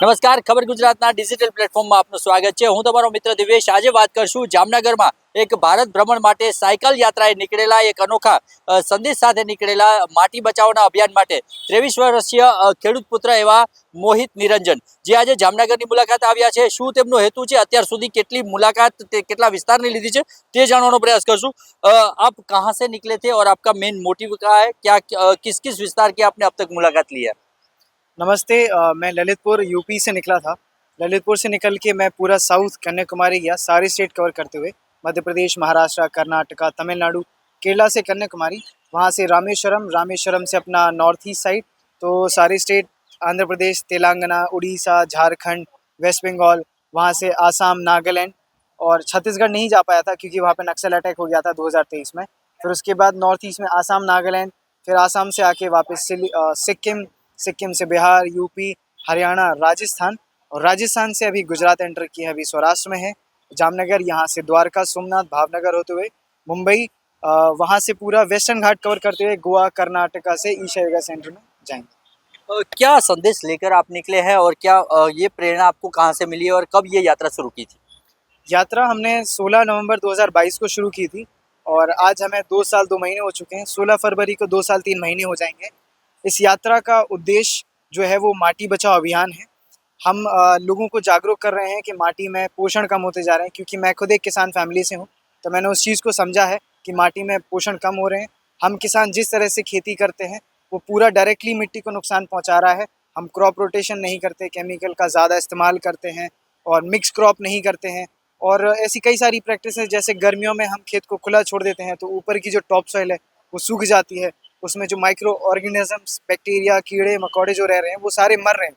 નમસ્કાર, ખબર ગુજરાતના ડિજિટલ પ્લેટફોર્મમાં આપનું સ્વાગત છે। હું તમારો મિત્ર દિવેશ। આજે વાત કરશું જામનગરમાં એક ભારત ભ્રમણ માટે સાયકલ યાત્રાએ નીકળેલા એક અનોખા સંદેશ સાથે નીકળેલા માટી બચાવોના અભિયાન માટે 23 વર્ષીય ખેડૂત પુત્ર એવા મોહિત નિરંજન જે આજે જામનગરની મુલાકાત આવ્યા છે। શું તેમનો હેતુ છે, અત્યાર સુધી કેટલી મુલાકાત કેટલા વિસ્તારની લીધી છે તે જાણવાનો प्रयास करશું। आप कहाँ से निकले थे और आपका मेन मोटिव क्या है, क्या किस किस विस्तार की आपने अब तक मुलाकात ली है? नमस्ते। मैं ललितपुर यूपी से निकला था। ललितपुर से निकल के मैं पूरा साउथ कन्याकुमारी गया, सारे स्टेट कवर करते हुए मध्य प्रदेश, महाराष्ट्र, कर्नाटका, तमिलनाडु, केरला से कन्याकुमारी, वहाँ से रामेश्वरम, रामेश्वरम से अपना नॉर्थ ईस्ट साइड, तो सारे स्टेट आंध्र प्रदेश, तेलंगाना, उड़ीसा, झारखंड, वेस्ट बंगाल, वहाँ से आसाम, नागालैंड और छत्तीसगढ़ नहीं जा पाया था क्योंकि वहाँ पे नक्सल अटैक हो गया था 2023 में। फिर उसके बाद नॉर्थ ईस्ट में आसाम, नागालैंड, फिर आसाम से आके वापस सिक्किम, सिक्किम से बिहार, यूपी, हरियाणा, राजस्थान और राजस्थान से अभी गुजरात एंटर किया है, अभी सौराष्ट्र में है जामनगर। यहाँ से द्वारका, सोमनाथ, भावनगर होते हुए मुंबई, वहाँ से पूरा वेस्टर्न घाट कवर करते हुए गोवा, कर्नाटका से ईशा योगा सेंटर में जाएंगे। क्या संदेश लेकर आप निकले हैं और क्या ये प्रेरणा आपको कहाँ से मिली और कब ये यात्रा शुरू की थी? यात्रा हमने 16 नवंबर 2022 को शुरू की थी और आज हमें 2 साल 2 महीने हो चुके हैं। 16 फरवरी को 2 साल 3 महीने हो जाएंगे। इस यात्रा का उद्देश्य जो है वो माटी बचाओ अभियान है। हम लोगों को जागरूक कर रहे हैं कि माटी में पोषण कम होते जा रहे हैं, क्योंकि मैं खुद एक किसान फैमिली से हूँ, तो मैंने उस चीज़ को समझा है कि माटी में पोषण कम हो रहे हैं। हम किसान जिस तरह से खेती करते हैं वो पूरा डायरेक्टली मिट्टी को नुकसान पहुँचा रहा है। हम क्रॉप रोटेशन नहीं करते, केमिकल का ज़्यादा इस्तेमाल करते हैं और मिक्स क्रॉप नहीं करते हैं, और ऐसी कई सारी प्रैक्टिस है। जैसे गर्मियों में हम खेत को खुला छोड़ देते हैं तो ऊपर की जो टॉप सॉइल है वो सूख जाती है, उसमें जो माइक्रो ऑर्गेनिजम्स, बैक्टीरिया, कीड़े मकोड़े जो रह रहे हैं वो सारे मर रहे हैं।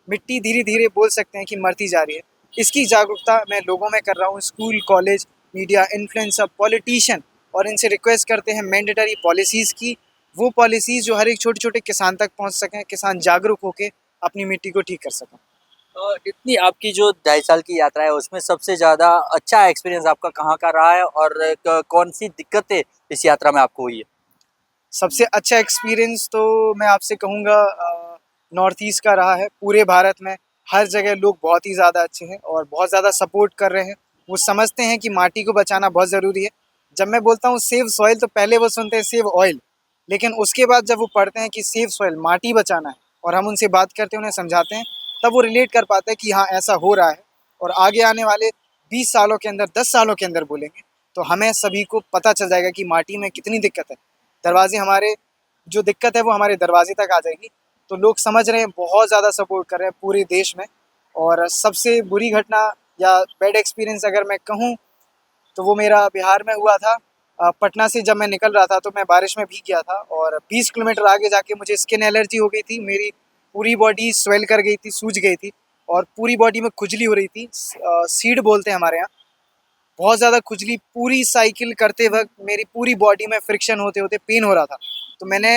मिट्टी धीरे धीरे बोल सकते हैं कि मरती जा रही है। इसकी जागरूकता मैं लोगों में कर रहा हूँ, school, college, media, influencer, politician, और इनसे रिक्वेस्ट करते हैं मैंडेटरी पॉलिसीज़ की, वो पॉलिसीज़ जो हर एक छोटे छोटे किसान तक पहुँच सकें, किसान जागरूक होकर अपनी मिट्टी को ठीक कर सकें। इतनी आपकी जो 2.5 साल की यात्रा है उसमें सबसे ज़्यादा अच्छा एक्सपीरियंस आपका कहाँ का रहा है और कौन सी दिक्कतें इस यात्रा में आपको हुई है? सबसे अच्छा एक्सपीरियंस तो मैं आपसे कहूँगा नॉर्थ ईस्ट का रहा है। पूरे भारत में हर जगह लोग बहुत ही ज़्यादा अच्छे हैं और बहुत ज़्यादा सपोर्ट कर रहे हैं। वो समझते हैं कि माटी को बचाना बहुत ज़रूरी है। जब मैं बोलता हूँ सेव सॉइल तो पहले वो सुनते हैं सेव ऑयल, लेकिन उसके बाद जब वो पढ़ते हैं कि सेव सॉइल माटी बचाना है और हम उनसे बात करते हैं, उन्हें समझाते हैं, तब वो रिलेट कर पाते हैं कि हाँ ऐसा हो रहा है। और आगे आने वाले 20 सालों के अंदर, 10 सालों के अंदर बोलेंगे तो हमें सभी को पता चल जाएगा कि माटी में कितनी दिक्कत है। दरवाजे हमारे, जो दिक्कत है वो हमारे दरवाजे तक आ जाएगी। तो लोग समझ रहे हैं, बहुत ज़्यादा सपोर्ट कर रहे हैं पूरे देश में। और सबसे बुरी घटना या बैड एक्सपीरियंस अगर मैं कहूँ तो वो मेरा बिहार में हुआ था। पटना से जब मैं निकल रहा था तो मैं बारिश में भीग गया था और 20 किलोमीटर आगे जाके मुझे स्किन एलर्जी हो गई थी। मेरी पूरी बॉडी स्वेल कर गई थी, सूज गई थी और पूरी बॉडी में खुजली हो रही थी। सीड बोलते हैं हमारे यहाँ। बहुत ज़्यादा खुजली, पूरी साइकिल करते वक्त मेरी पूरी बॉडी में फ्रिक्शन होते होते पेन हो रहा था। तो मैंने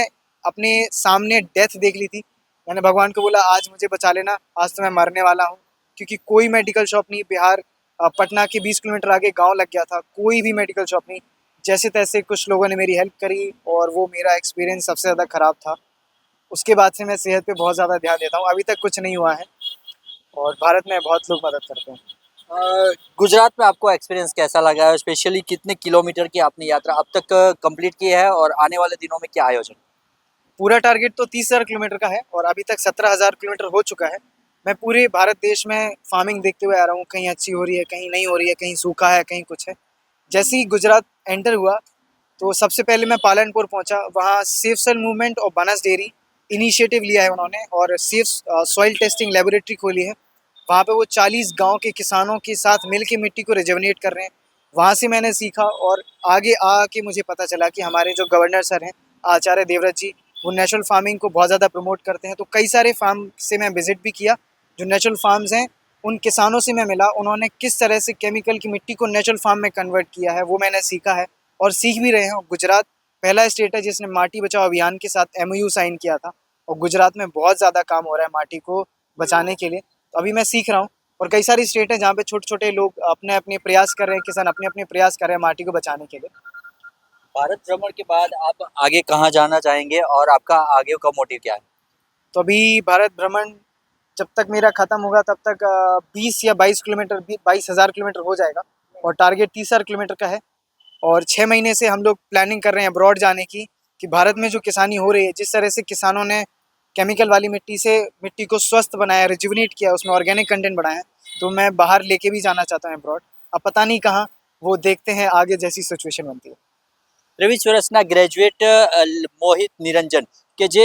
अपने सामने डेथ देख ली थी। मैंने भगवान को बोला आज मुझे बचा लेना, आज तो मैं मरने वाला हूँ, क्योंकि कोई मेडिकल शॉप नहीं। बिहार पटना के 20 किलोमीटर आगे गांव लग गया था, कोई भी मेडिकल शॉप नहीं। जैसे तैसे कुछ लोगों ने मेरी हेल्प करी और वो मेरा एक्सपीरियंस सबसे ज़्यादा ख़राब था। उसके बाद से मैं सेहत पे बहुत ज़्यादा ध्यान देता हूँ। अभी तक कुछ नहीं हुआ है और भारत में बहुत लोग मदद करते हैं। गुजरात में आपको एक्सपीरियंस कैसा लगा है? स्पेशली कितने किलोमीटर की आपने यात्रा अब तक कंप्लीट की है और आने वाले दिनों में क्या आयोजन? पूरा टारगेट तो 30,000 किलोमीटर का है और अभी तक 17,000 किलोमीटर हो चुका है। मैं पूरे भारत देश में फार्मिंग देखते हुए आ रहा हूँ, कहीं अच्छी हो रही है, कहीं नहीं हो रही है, कहीं सूखा है, कहीं कुछ है। जैसे ही गुजरात एंटर हुआ तो सबसे पहले मैं पालनपुर पहुँचा। वहाँ सेफ सॉइल मूवमेंट और बनस डेयरी इनिशिएटिव लिया है उन्होंने और सेफ सॉइल टेस्टिंग लेबोरेटरी खोली है। वहाँ पे वो 40 गांव के किसानों के साथ मिल के मिट्टी को रिजवनेट कर रहे हैं। वहाँ से मैंने सीखा और आगे आके मुझे पता चला कि हमारे जो गवर्नर सर हैं, आचार्य देवव्रत जी, वो नेचुरल फार्मिंग को बहुत ज़्यादा प्रमोट करते हैं। तो कई सारे फार्म से मैं विज़िट भी किया, जो नेचुरल फार्म्स हैं उन किसानों से मैं मिला। उन्होंने किस तरह से केमिकल की मिट्टी को नेचुरल फार्म में कन्वर्ट किया है वो मैंने सीखा है और सीख भी रहे हैं। गुजरात पहला स्टेट है जिसने माटी बचाओ अभियान के साथ MOU साइन किया था और गुजरात में बहुत ज़्यादा काम हो रहा है माटी को बचाने के लिए। तो अभी मैं सीख रहा हूँ और कई सारी स्टेट हैं जहाँ पे छोटे छोटे लोग अपने अपने प्रयास कर रहे हैं, किसान अपने अपने प्रयास कर रहे हैं माटी को बचाने के लिए। भारत भ्रमण के बाद आप आगे कहाँ जाना चाहेंगे और आपका आगे का मोटिव क्या है? तो अभी भारत भ्रमण जब तक मेरा ख़त्म होगा तब तक 20 या 22 किलोमीटर 22,000 किलोमीटर हो जाएगा और टारगेट 30,000 किलोमीटर का है। और 6 महीने से हम लोग प्लानिंग कर रहे हैं अब्रॉड जाने की, कि भारत में जो किसानी हो रही है, जिस तरह से किसानों ने केमिकल वाली मिट्टी से मिट्टी को स्वस्थ बनाया, रिजुविनेट किया, उसमें ऑर्गेनिक कंटेंट बढ़ाया, तो मैं बाहर लेके भी जाना चाहता हूँ अब्रॉड। अब पता नहीं कहाँ, वो देखते हैं आगे जैसी सिचुएशन बनती है। 23 વર્ષના ગ્રેજ્યુએટ મોહિત નિરંજન કે જે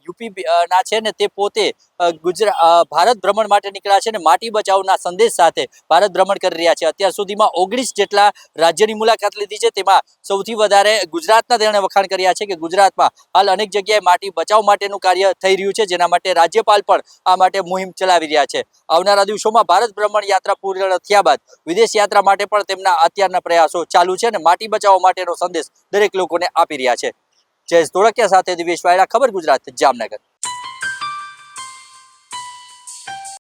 યુપી ના છે ને તે પોતે ભારત ભ્રમણ માટે નીકળ્યા છે ને માટી બચાવના સંદેશ સાથે ભારત ભ્રમણ કરી રહ્યા છે. અત્યાર સુધીમાં 19 જેટલા રાજ્યની મુલાકાત લીધી છે. તેમાં સૌથી વધારે ગુજરાતના તેણે વખાણ કર્યા છે કે ગુજરાતમાં હાલ અનેક જગ્યાએ માટી બચાવ માટેનું કાર્ય થઈ રહ્યું છે, જેના માટે રાજ્યપાલ પણ આ માટે મુહિમ ચલાવી રહ્યા છે. આવનારા દિવસોમાં ભારત ભ્રમણ યાત્રા પૂર્ણ થયા બાદ વિદેશ યાત્રા માટે પણ તેમના અત્યારના પ્રયાસો ચાલુ છે અને માટી બચાવવા માટેનો સંદેશ દરેક લોકોને આપી રહ્યા છે. જયેશ ધોળકિયા સાથે દિવેશ વાયડા, ખબર ગુજરાત, જામનગર.